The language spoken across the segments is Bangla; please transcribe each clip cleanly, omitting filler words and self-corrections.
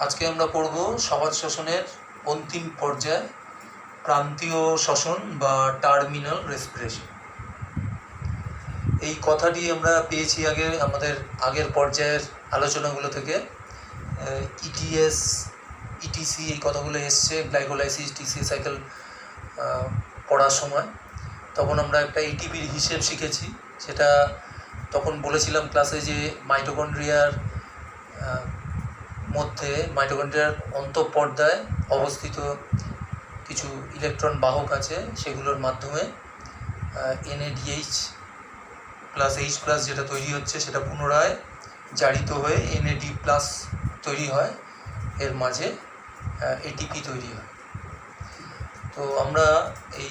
আজকে আমরা পড়ব সমাজ শ্বসনের অন্তিম পর্যায়, প্রান্তীয় শ্বসন বা টার্মিনাল রেসপিরেশন। এই কথাটি আমরা পেয়েছি আমাদের আগের পর্যায়ের আলোচনাগুলো থেকে। ইটিএস, ইটিসি এই কথাগুলো এসছে গ্লাইকোলাইসিস টিসি সাইকেল পড়ার সময়। তখন আমরা একটা এটিপির হিসেব শিখেছি, সেটা তখন বলেছিলাম ক্লাসে যে মাইটোকন্ড্রিয়ার মধ্যে মাইটোকন্ড্রিয়ার অন্তঃপর্দায় অবস্থিত কিছু ইলেকট্রন বাহক আছে, সেগুলোর মাধ্যমে NADH প্লাস H প্লাস যেটা তৈরি হচ্ছে সেটা পুনরায় জারিত হয়ে NAD প্লাস তৈরি হয়, এর মাঝে এটিপি তৈরি হয়। তো আমরা এই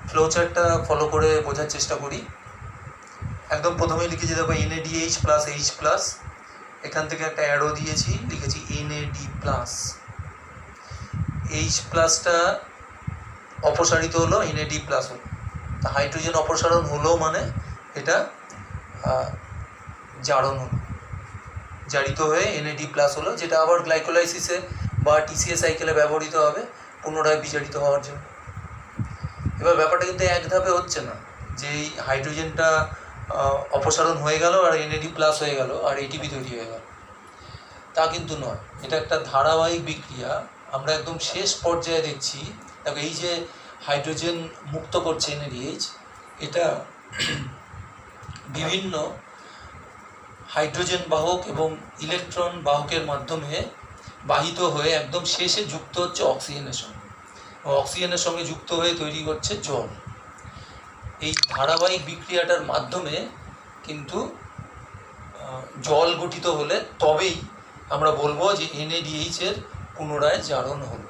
ফ্লোচার্টটা ফলো করে বোঝার চেষ্টা করি। একদম প্রথমেই লিখেছি দেখো NADH প্লাস H প্লাস, এখান থেকে একটা অ্যারো দিয়েছি, লিখেছি NAD প্লাস। H প্লাসটা অপসারিত হলো, NAD প্লাস হলো, তা হাইড্রোজেন অপসারণ হলো মানে এটা জারণ হলো, জারিত হয়ে NAD প্লাস হলো, যেটা আবার গ্লাইকোলাইসিসে বা TCA সাইকেলে ব্যবহৃত হবে পুনরায় বিজারিত হওয়ার জন্য। এবার ব্যাপারটা কিন্তু এক ধাপে হচ্ছে না, যে এই হাইড্রোজেনটা অপসারণ হয়ে গেল আর NAD প্লাস হয়ে গেল আর এটিপি তৈরি হয়ে গেল, তা কিন্তু নয়। এটা একটা ধারাবাহিক বিক্রিয়া। আমরা একদম শেষ পর্যায়ে দেখছি, দেখো এই যে হাইড্রোজেন মুক্ত করছে NADH, এটা বিভিন্ন হাইড্রোজেন বাহক এবং ইলেকট্রন বাহকের মাধ্যমে বাহিত হয়ে একদম শেষে যুক্ত হচ্ছে অক্সিজেনের সঙ্গে, অক্সিজেনের সঙ্গে যুক্ত হয়ে তৈরি করছে জল। এই ধারাবাহিক বিক্রিয়াটার মাধ্যমে কিন্তু জল গঠিত হলে তবেই আমরা বলবো যে NADH এর পুনরায় জারণ হলো।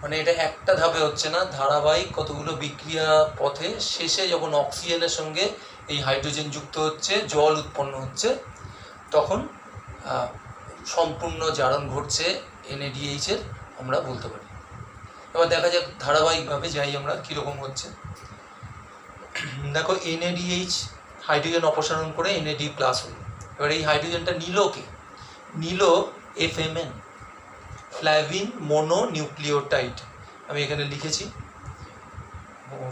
মানে এটা একটা ধাপে হচ্ছে না, ধারাবাহিক কতগুলো বিক্রিয়া পথে শেষে যখন অক্সিজেনের সঙ্গে এই হাইড্রোজেন যুক্ত হচ্ছে, জল উৎপন্ন হচ্ছে, তখন সম্পূর্ণ জারণ ঘটছে NADH এর, আমরা বলতে পারি। এবার দেখা যাক ধারাবাহিকভাবে যাই আমরা কীরকম হচ্ছে। দেখো NADH হাইড্রোজেন অপসারণ করে NAD প্লাস হলো। এবার এই হাইড্রোজেনটা নিল কে? নিল FMN, ফ্ল্যাভিন মোনো নিউক্লিওটাইড। আমি এখানে লিখেছি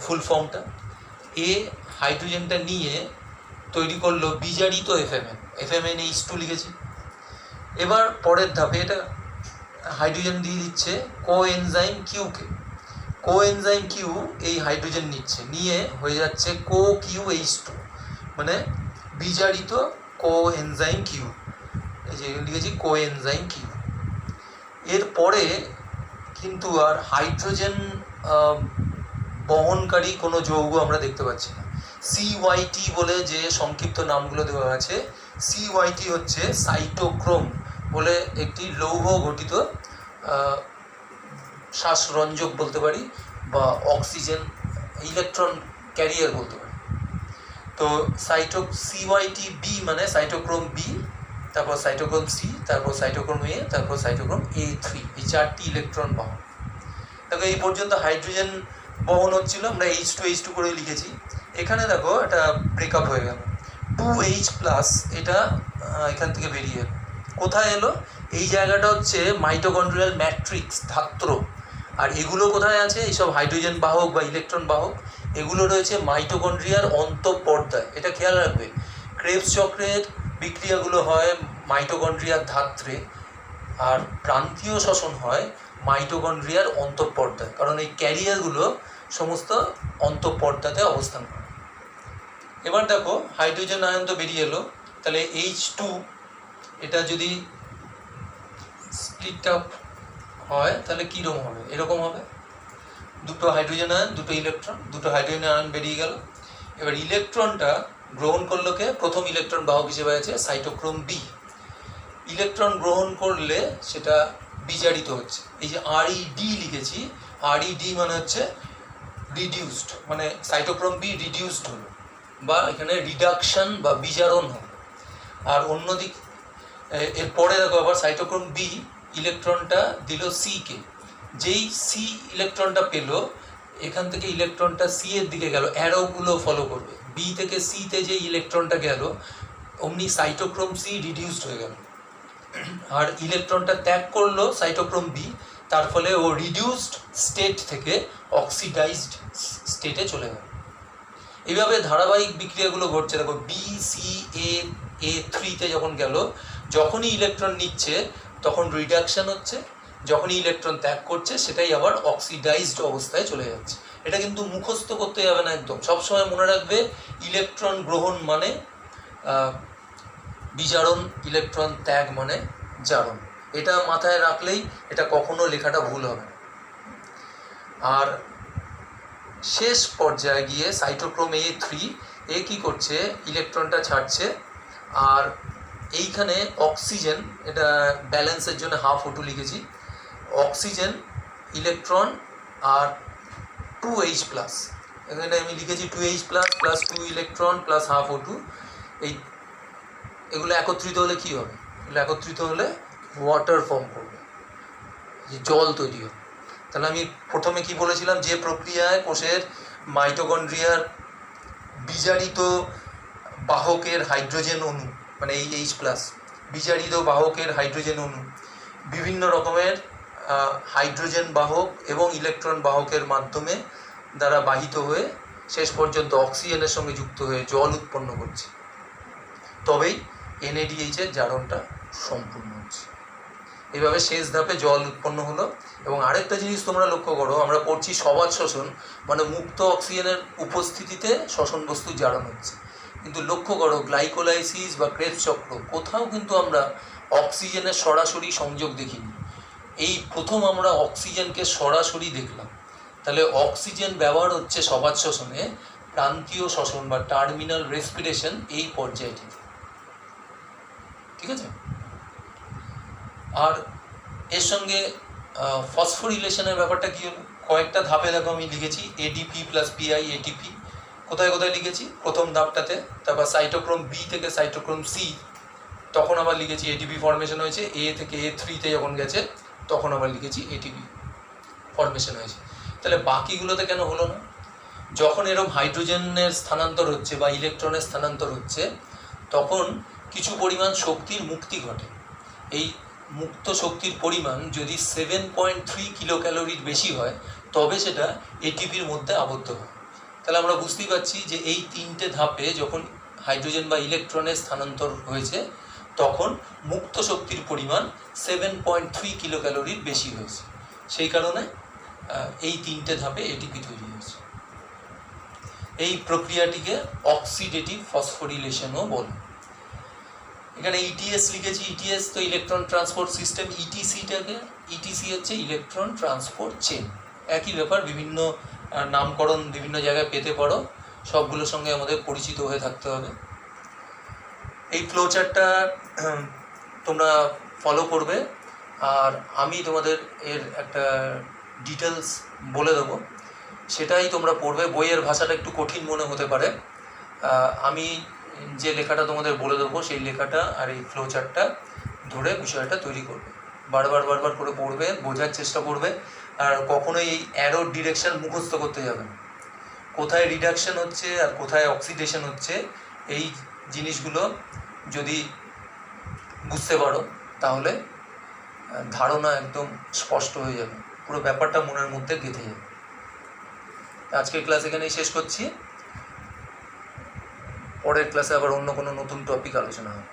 ফুল ফর্মটা। হাইড্রোজেনটা নিয়ে তৈরি করলো বিজারিত FMNH2 লিখেছি। এবার পরের ধাপে এটা হাইড্রোজেন দিয়ে দিচ্ছে কোএনজাইম কিউকে। কোএনজাইম কিউ এই হাইড্রোজেন নিয়ে হয়ে যাচ্ছে CoQH2, মানে বিজারিত কোএনজাইম কিউ, এই যে লিখেছি কোএনজাইম কিউ। এরপরে কিন্তু আর হাইড্রোজেন বহনকারী কোনো যৌগ আমরা দেখতে পাচ্ছি না। CYT বলে যে সংক্ষিপ্ত নামগুলো দেওয়া আছে, CYT হচ্ছে সাইটোক্রোম বলে একটি লৌহ ঘটিত শ্বাসরঞ্জক বলতে পারি, বা অক্সিজেন ইলেকট্রন ক্যারিয়ার বলতে পারি। তো CYT B মানে সাইটোক্রোম B, তারপর সাইটোক্রোম C, তারপর সাইটোক্রোম A, তারপর সাইটোক্রোম A3, এই 4টি ইলেকট্রন বহন। দেখো এই পর্যন্ত হাইড্রোজেন বহন হচ্ছিল, আমরা H2 করে লিখেছি। এখানে দেখো এটা ব্রেকআপ হয়ে গেল, 2H প্লাস এটা এখান থেকে বেরিয়ে এলো। কোথায় এলো? এই জায়গাটা হচ্ছে মাইটোকন্ড্রিয়াল ম্যাট্রিক্স, ধাত্র। আর এগুলো কোথায় আছে? এইসব হাইড্রোজেন বাহক বা ইলেকট্রন বাহক, এগুলো রয়েছে মাইটোকন্ড্রিয়ার অন্তঃপর্দায়। এটা খেয়াল রাখবে, ক্রেবস চক্রের বিক্রিয়াগুলো হয় মাইটোকন্ড্রিয়ার ধাত্রে, আর প্রান্তীয় শ্বসন হয় মাইটোকন্ড্রিয়ার অন্তঃপর্দায়, কারণ এই ক্যারিয়ারগুলো সমস্ত অন্তঃপর্দাতে অবস্থান করে। এবার দেখো হাইড্রোজেন আয়ন তো বেরিয়ে এলো, তাহলে H2 এটা যদি স্প্লিট আপ হয় তাহলে কীরকম হবে? এরকম হবে, দুটো হাইড্রোজেন আয়ন, দুটো ইলেকট্রন, দুটো হাইড্রোজেন আয়ন বেরিয়ে গেল। এবার ইলেকট্রনটা গ্রহণ করলো কে? প্রথম ইলেকট্রন বাহক হিসেবে আছে সাইটোক্রোম B। ইলেকট্রন গ্রহণ করলে সেটা বিজারিত হচ্ছে, এই যে RED লিখেছি, RED মানে হচ্ছে রিডিউসড, মানে সাইটোক্রোম B রিডিউসড হলো, বা এখানে রিডাকশন বা বিজারণ হলো। আর অন্যদিক এরপরে দেখো আবার সাইটোক্রোম B ইলেকট্রনটা দিল C কে। যেই C ইলেকট্রনটা পেলো, এখান থেকে ইলেকট্রনটা C এর দিকে গেল, অ্যারোগুলো ফলো করবে, B থেকে C তে যে ইলেকট্রনটা গেল অমনি সাইটোক্রোম C রিডিউসড হয়ে গেল। আর ইলেকট্রনটা ত্যাগ করলো সাইটোক্রোম বি, তার ফলে ও রিডিউসড স্টেট থেকে অক্সিডাইজড স্টেটে চলে গেল। এইভাবে ধারাবাহিক বিক্রিয়াগুলো ঘটছে। দেখো বি সি এ থ্রিতে যখন গেল, যখনই ইলেকট্রন নিচ্ছে তখন রিডাকশন হচ্ছে, যখনই ইলেকট্রন ত্যাগ করছে সেটাই আবার অক্সিডাইজড অবস্থায় চলে যাচ্ছে। এটা কিন্তু মুখস্থ করতে যাবে না একদম, সবসময় মনে রাখবে ইলেকট্রন গ্রহণ মানে বিজারণ, ইলেকট্রন ত্যাগ মানে জারণ। এটা মাথায় রাখলেই এটা কখনো লেখাটা ভুল হবে না। আর শেষ পর্যায়ে গিয়ে সাইটোক্রোম A3 এ কী করছে, ইলেকট্রনটা ছাড়ছে, আর এইখানে অক্সিজেন, এটা ব্যালেন্সের জন্য O2 লিখেছি, অক্সিজেন, ইলেকট্রন আর 2H+, এখানে আমি লিখেছি 2H+ plus 2 electron plus O2। এগুলো একত্রিত হলে কী হবে? এগুলো একত্রিত হলে ওয়াটার ফর্ম করবে, জল তৈরি হবে। তাহলে আমি প্রথমে কি বলেছিলাম, যে প্রক্রিয়ায় কোষের মাইটোকন্ড্রিয়ার বিজারিত বাহকের হাইড্রোজেন অণু, মানে এই H+, বিজারিত বাহকের হাইড্রোজেন অণু বিভিন্ন রকমের হাইড্রোজেন বাহক এবং ইলেকট্রন বাহকের মাধ্যমে দ্বারা বাহিত হয়ে শেষ পর্যন্ত অক্সিজেনের সঙ্গে যুক্ত হয়ে জল উৎপন্ন করছে, তবেই NADH এর জারণটা সম্পূর্ণ হচ্ছে। এইভাবে শেষ ধাপে জল উৎপন্ন হলো। এবং আরেকটা জিনিস তোমরা লক্ষ্য করো, আমরা পড়ছি সবাদ শ্বসন, মানে মুক্ত অক্সিজেনের উপস্থিতিতে শ্বসন বস্তু জারণ হচ্ছে, কিন্তু লক্ষ্য করো গ্লাইকোলাইসিস বা ক্রেবস চক্র কোথাও কিন্তু আমরা অক্সিজেনের সরাসরি সংযোগ দেখিনি। এই প্রথম আমরা অক্সিজেনকে সরাসরি দেখলাম। তাহলে অক্সিজেন ব্যবহার হচ্ছে সবাদ শ্বসনে, প্রান্তীয় শ্বসন বা টার্মিনাল রেসপিরেশন এই পর্যায়টি, ঠিক আছে। আর এর সঙ্গে ফসফোরিলেশনের ব্যাপারটা কী হলো, কয়েকটা ধাপে দেখো আমি লিখেছি ADP প্লাস PI ATP, কোথায় কোথায় লিখেছি, প্রথম ধাপটাতে। তারপর সাইটোক্রোম বি থেকে সাইটোক্রোম সি, তখন আবার লিখেছি ATP ফর্মেশন হয়েছে। A থেকে A3তে যখন গেছে তখন আবার লিখেছি ATP ফর্মেশন হয়েছে। তাহলে বাকিগুলোতে কেন হলো না? যখন এরকম হাইড্রোজেনের স্থানান্তর হচ্ছে বা ইলেকট্রনের স্থানান্তর হচ্ছে, তখন কিছু পরিমাণ শক্তির মুক্তি ঘটে। এই মুক্ত শক্তির পরিমাণ যদি 7.3 কিলো ক্যালোরির বেশি হয় তবে সেটা ATPর মধ্যে আবদ্ধ হয়। তাহলে আমরা বুঝতেই পারছি যে এই তিনটে ধাপে যখন হাইড্রোজেন বা ইলেকট্রনের স্থানান্তর হয়েছে তখন মুক্ত শক্তির পরিমাণ 7.3 কিলো ক্যালোরির বেশি হয়েছে। সেই কারণে এই তিনটে ধাপে ATP তৈরি হয়েছে। এই প্রক্রিয়াটিকে অক্সিডেটিভ ফসফোরিলেশনও বলে। এখানে ETS লিখেছি, ETS তো ইলেকট্রন ট্রান্সপোর্ট সিস্টেম, ETC হচ্ছে ইলেকট্রন ট্রান্সপোর্ট চেন। একই ব্যাপার, বিভিন্ন নামকরণ বিভিন্ন জায়গায় পেতে পারো, সবগুলোর সঙ্গে আমাদের পরিচিত হয়ে থাকতে হবে। এই ফ্লোচার্টটা তোমরা ফলো করবে, আর আমি তোমাদের এর একটা ডিটেলস বলে দেবো, সেটাই তোমরা পড়বে। বইয়ের ভাষাটা একটু কঠিন মনে হতে পারে, আমি যে লেখাটা তোমাদের বলে দেবো সেই লেখাটা আর এই ফ্লোচার্টটা ধরে বিষয়টা তৈরি করবে। বারবার করে পড়বে, বোঝার চেষ্টা করবে, আর কখনোই এই অ্যারোর ডিরেকশন মুখস্থ করতে যাবে না। কোথায় রিডাকশন হচ্ছে আর কোথায় অক্সিডেশন হচ্ছে এই জিনিসগুলো যদি বুঝতে পারো তাহলে ধারণা একদম স্পষ্ট হয়ে যাবে, পুরো ব্যাপারটা মনের মধ্যে গেঁথে যাবে। আজকের ক্লাস এখানেই শেষ করছি, পরের ক্লাসে আবার অন্য কোনো নতুন টপিক আলোচনা হবে।